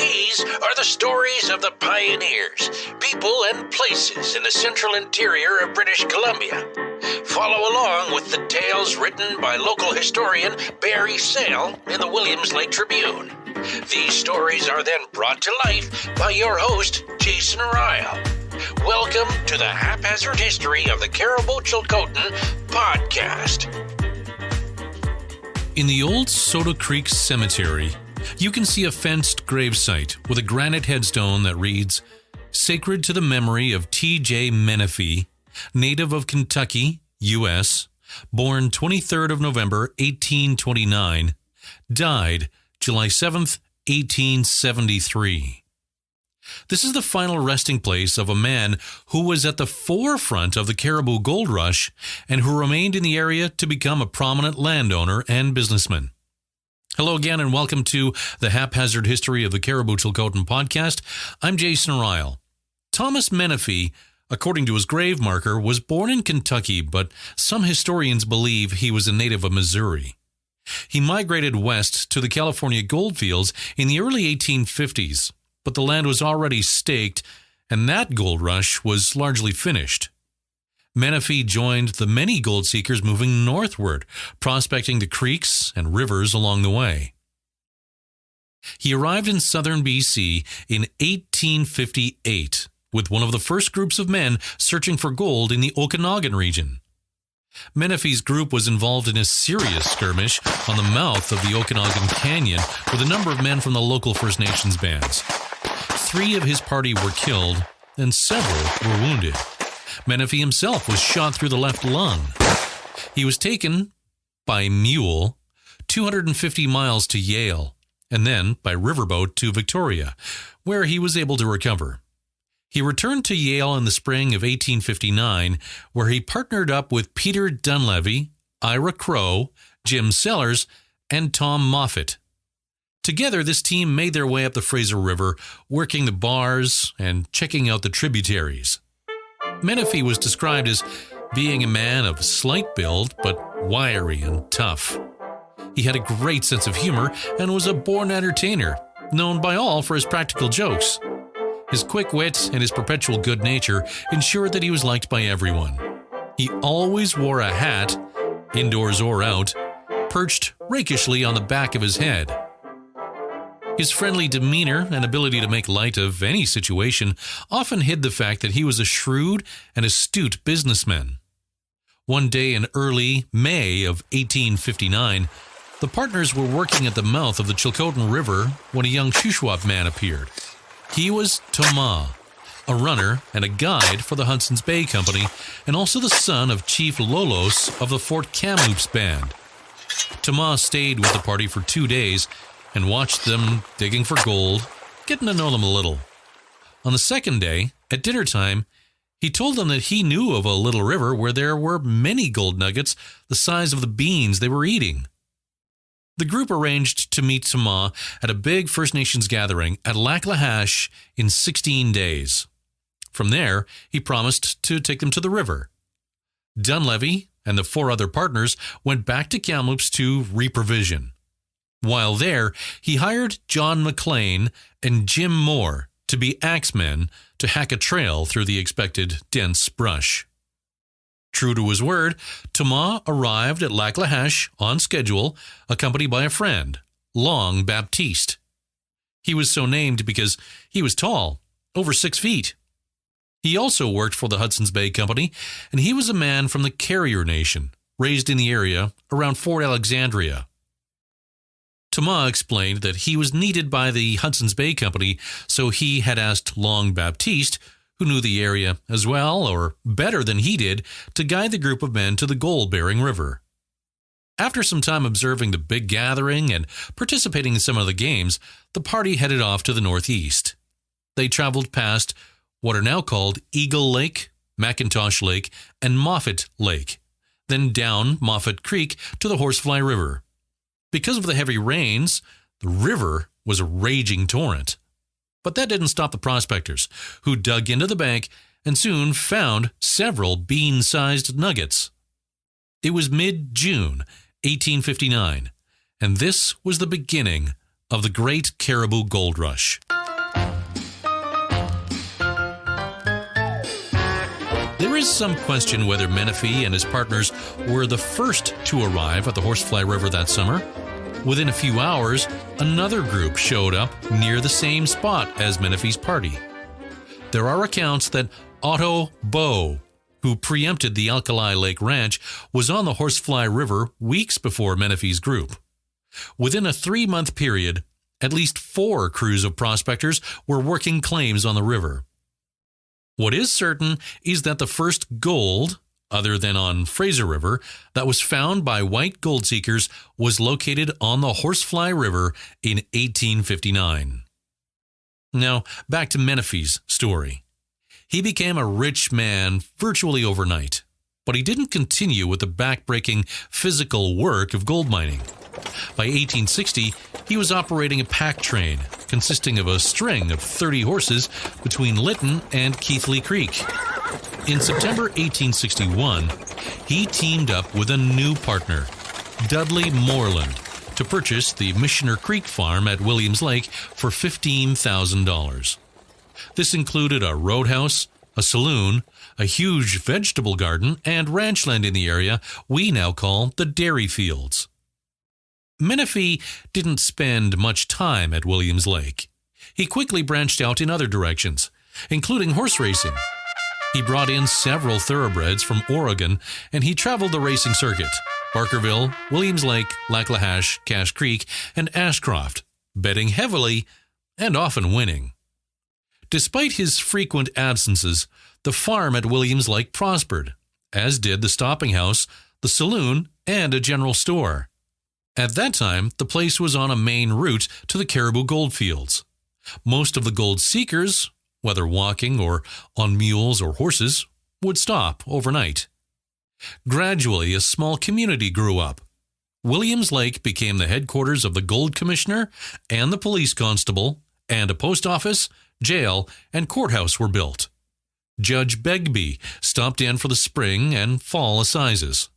These are the stories of the pioneers, people and places in the central interior of British Columbia. Follow along with the tales written by local historian Barry Sale in the Williams Lake Tribune. These stories are then brought to life by your host, Jason Ryle. Welcome to the Haphazard History of the Cariboo Chilcotin podcast. In the old Soda Creek Cemetery, you can see a fenced gravesite with a granite headstone that reads, "Sacred to the memory of T.J. Menefee, native of Kentucky, U.S., born 23rd of November, 1829, died July 7th, 1873. This is the final resting place of a man who was at the forefront of the Cariboo Gold Rush and who remained in the area to become a prominent landowner and businessman. Hello again and welcome to the Haphazard History of the Cariboo Chilcotin podcast. I'm Jason Ryle. Thomas Menefee, according to his grave marker, was born in Kentucky, but some historians believe he was a native of Missouri. He migrated west to the California goldfields in the early 1850s, but the land was already staked and that gold rush was largely finished. Menefee joined the many gold seekers moving northward, prospecting the creeks and rivers along the way. He arrived in southern BC in 1858 with one of the first groups of men searching for gold in the Okanagan region. Menefee's group was involved in a serious skirmish on the mouth of the Okanagan Canyon with a number of men from the local First Nations bands. 3 of his party were killed and several were wounded. Menefee himself was shot through the left lung. He was taken by mule 250 miles to Yale and then by riverboat to Victoria, where he was able to recover. He returned to Yale in the spring of 1859, where he partnered up with Peter Dunleavy, Ira Crow, Jim Sellers, and Tom Moffat. Together, this team made their way up the Fraser River, working the bars and checking out the tributaries. Menefee was described as being a man of slight build, but wiry and tough. He had a great sense of humor and was a born entertainer, known by all for his practical jokes. His quick wit and his perpetual good nature ensured that he was liked by everyone. He always wore a hat, indoors or out, perched rakishly on the back of his head. His friendly demeanor and ability to make light of any situation often hid the fact that he was a shrewd and astute businessman. One day in early May of 1859, the partners were working at the mouth of the Chilcotin River when a young Shuswap man appeared. He was Thomas, a runner and a guide for the Hudson's Bay Company, and also the son of Chief Lolos of the Fort Kamloops band. Thomas stayed with the party for 2 days and watched them digging for gold, getting to know them a little. On the second day, at dinner time, he told them that he knew of a little river where there were many gold nuggets the size of the beans they were eating. The group arranged to meet Thomas at a big First Nations gathering at Lac La Hache in 16 days. From there, he promised to take them to the river. Dunleavy and the 4 other partners went back to Kamloops to reprovision. While there, he hired John McLean and Jim Moore to be axemen to hack a trail through the expected dense brush. True to his word, Thomas arrived at Lac La Hache on schedule, accompanied by a friend, Long Baptiste. He was so named because he was tall, over 6 feet. He also worked for the Hudson's Bay Company, and he was a man from the Carrier Nation, raised in the area around Fort Alexandria. Thomas explained that he was needed by the Hudson's Bay Company, so he had asked Long Baptiste, who knew the area as well or better than he did, to guide the group of men to the gold-bearing river. After some time observing the big gathering and participating in some of the games, the party headed off to the northeast. They traveled past what are now called Eagle Lake, McIntosh Lake, and Moffat Lake, then down Moffat Creek to the Horsefly River. Because of the heavy rains, the river was a raging torrent. But that didn't stop the prospectors, who dug into the bank and soon found several bean-sized nuggets. It was mid-June, 1859, and this was the beginning of the Great Cariboo Gold Rush. There is some question whether Menefee and his partners were the first to arrive at the Horsefly River that summer. Within a few hours, another group showed up near the same spot as Menefee's party. There are accounts that Otto Bow, who preempted the Alkali Lake Ranch, was on the Horsefly River weeks before Menefee's group. Within a 3-month period, at least 4 crews of prospectors were working claims on the river. What is certain is that the first gold, other than on Fraser River, that was found by white gold seekers was located on the Horsefly River in 1859. Now, back to Menefee's story. He became a rich man virtually overnight, but he didn't continue with the back-breaking physical work of gold mining. By 1860, he was operating a pack train consisting of a string of 30 horses between Lytton and Keithley Creek. In September 1861, he teamed up with a new partner, Dudley Moreland, to purchase the Missioner Creek farm at Williams Lake for $15,000. This included a roadhouse, a saloon, a huge vegetable garden, and ranch land in the area we now call the Dairy Fields. Menefee didn't spend much time at Williams Lake. He quickly branched out in other directions, including horse racing. He brought in several thoroughbreds from Oregon, and he traveled the racing circuit, Barkerville, Williams Lake, Lackahash, Cache Creek, and Ashcroft, betting heavily and often winning. Despite his frequent absences, the farm at Williams Lake prospered, as did the stopping house, the saloon, and a general store. At that time, the place was on a main route to the Cariboo gold fields. Most of the gold seekers, whether walking or on mules or horses, would stop overnight. Gradually, a small community grew up. Williams Lake became the headquarters of the gold commissioner and the police constable, and a post office, jail, and courthouse were built. Judge Begbie stopped in for the spring and fall assizes.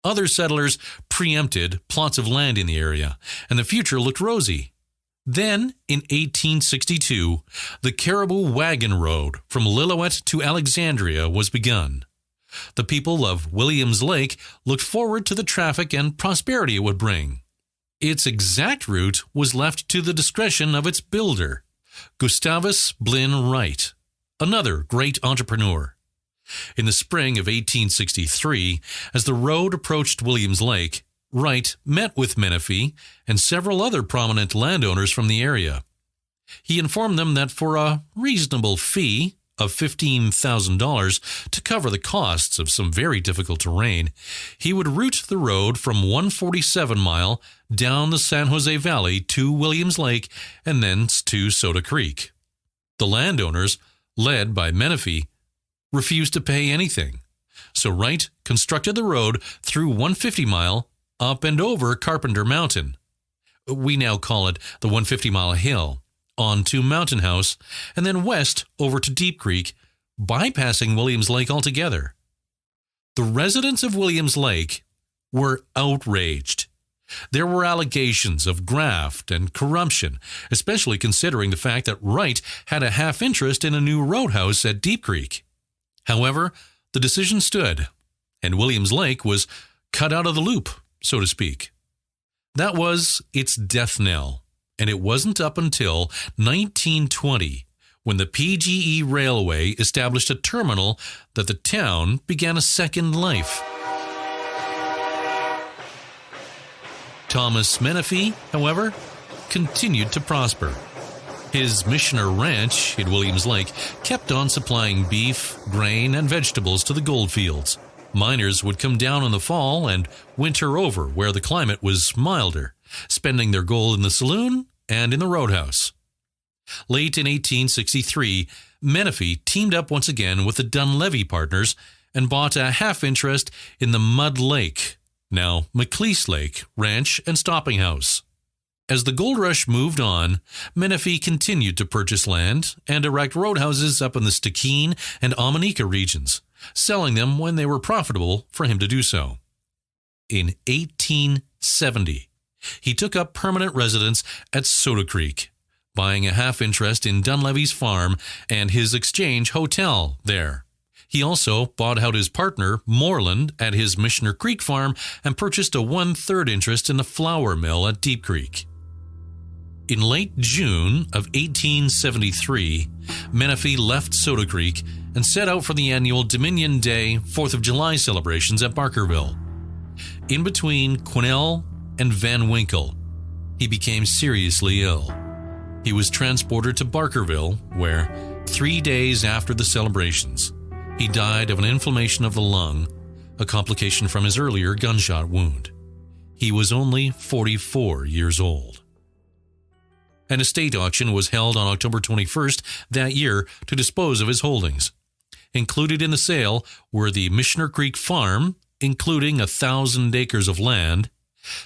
Other settlers preempted plots of land in the area, and the future looked rosy. Then, in 1862, the Cariboo Wagon Road from Lillooet to Alexandria was begun. The people of Williams Lake looked forward to the traffic and prosperity it would bring. Its exact route was left to the discretion of its builder, Gustavus Blinn Wright, another great entrepreneur. In the spring of 1863, as the road approached Williams Lake, Wright met with Menefee and several other prominent landowners from the area. He informed them that for a reasonable fee of $15,000 to cover the costs of some very difficult terrain, he would route the road from 147 Mile down the San Jose Valley to Williams Lake and thence to Soda Creek. The landowners, led by Menefee, refused to pay anything, so Wright constructed the road through 150 Mile up and over Carpenter Mountain. We now call it the 150 Mile Hill, on to Mountain House, and then west over to Deep Creek, bypassing Williams Lake altogether. The residents of Williams Lake were outraged. There were allegations of graft and corruption, especially considering the fact that Wright had a half interest in a new roadhouse at Deep Creek. However, the decision stood, and Williams Lake was cut out of the loop, so to speak. That was its death knell, and it wasn't up until 1920, when the PGE Railway established a terminal, that the town began a second life. Thomas Menefee, however, continued to prosper. His Missioner Ranch in Williams Lake kept on supplying beef, grain, and vegetables to the gold fields. Miners would come down in the fall and winter over where the climate was milder, spending their gold in the saloon and in the roadhouse. Late in 1863, Menefee teamed up once again with the Dunleavy partners and bought a half interest in the Mud Lake, now McLeese Lake, ranch and stopping house. As the gold rush moved on, Menefee continued to purchase land and erect roadhouses up in the Stikine and Amanika regions, selling them when they were profitable for him to do so. In 1870, he took up permanent residence at Soda Creek, buying a half interest in Dunleavy's farm and his exchange hotel there. He also bought out his partner, Moreland, at his Missioner Creek farm and purchased a 1/3 interest in the flour mill at Deep Creek. In late June of 1873, Menefee left Soda Creek and set out for the annual Dominion Day 4th of July celebrations at Barkerville. In between Quesnel and Van Winkle, he became seriously ill. He was transported to Barkerville, where, 3 days after the celebrations, he died of an inflammation of the lung, a complication from his earlier gunshot wound. He was only 44 years old. An estate auction was held on October 21st that year to dispose of his holdings. Included in the sale were the Missioner Creek farm, including 1,000 acres of land,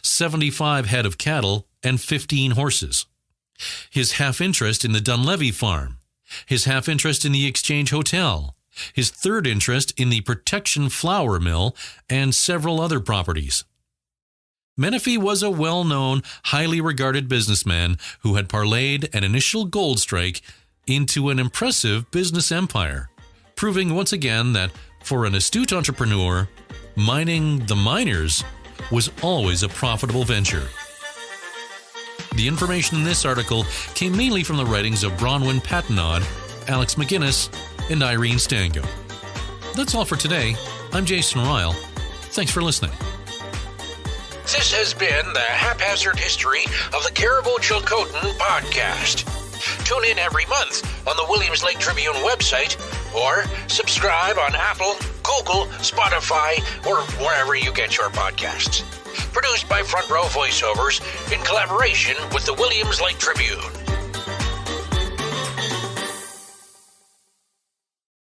75 head of cattle, and 15 horses. His half-interest in the Dunleavy farm, his half-interest in the Exchange Hotel, his third interest in the Protection Flour Mill, and several other properties. Menefee was a well-known, highly regarded businessman who had parlayed an initial gold strike into an impressive business empire, proving once again that for an astute entrepreneur, mining the miners was always a profitable venture. The information in this article came mainly from the writings of Bronwyn Pattanaud, Alex McGinnis, and Irene Stango. That's all for today. I'm Jason Ryle. Thanks for listening. This has been the Haphazard History of the Cariboo Chilcotin podcast. Tune in every month on the Williams Lake Tribune website or subscribe on Apple, Google, Spotify, or wherever you get your podcasts. Produced by Front Row Voiceovers in collaboration with the Williams Lake Tribune.